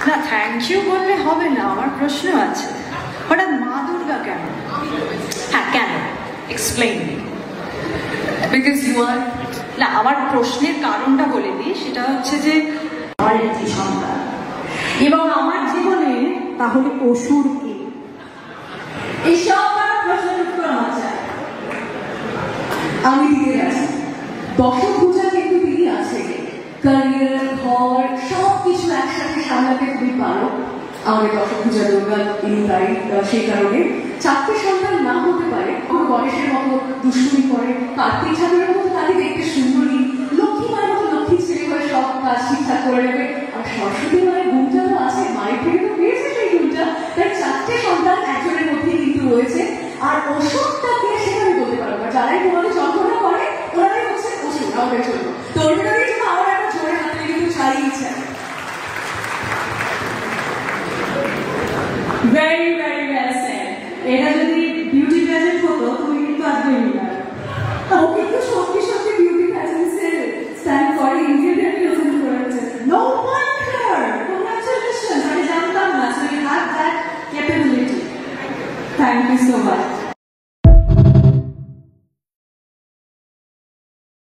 না, thank you বললে হবে না, আমার প্রশ্ন আছে। হঠাৎ মা দুর্গা কেন? হ্যাঁ, কেন? এক্সপ্লেইন। বিকজ ইউ আর, না, আমার প্রশ্নের কারণটা বলে দিই। সেটা হচ্ছে যে আমার একটি সন্তান এবং আমার জীবনে তাহলে অসুর কি? এইসব প্রশ্নের উত্তর আমার চাই। আমি দিতে গেছি দশভূজা, কিন্তু তিনি আছে ক্যারিয়ার, ঘর সবকিছু একসাথে সামলাতে খুবই পারো। আমাদের দশভূজা দুর্গা তিনি তাই, সেই কারণে চারটে সন্তান না হতে পারে। কোনো গণেশের মতো দুষ্টুমি করে, কার্তিক ঠাকুরের মতো তাকে দেখতে সুন্দরী, লক্ষ্মী মায়ের মতো লক্ষ্মী ছেলে হয়ে সব কাজ ঠিকঠাক করে নেবে। আর সরস্বতী মায়ের গুণটা তো আছে, মায়ের থেকে তো পেয়েছে সেই গুণটা। তাই চারটে সন্তান একজনের মধ্যেই কিন্তু রয়েছে। আর ওষুধটাকে সেখানে বলতে পারবো না, যারাই তোমাদের যন্ত্রণা করে ওরাই হচ্ছে ওষুধ আমাদের জন্য। তো ওটাদের জন্য আমার একটা জোরে হাতে কিন্তু চালিয়েছে। Very very well said. এটা যদি বিউটি প্যাজেন্ট হতো তুমি কিন্তু আজকে উইনার। ও কিন্তু সত্যি সত্যি বিউটি প্যাজেন্টসের স্ট্যান্ড করে ইন্ডিয়ান রিপ্রেজেন্ট করেছে। No wonder, congratulation. আমি জানতাম না, so you have that capability. Thank you so much.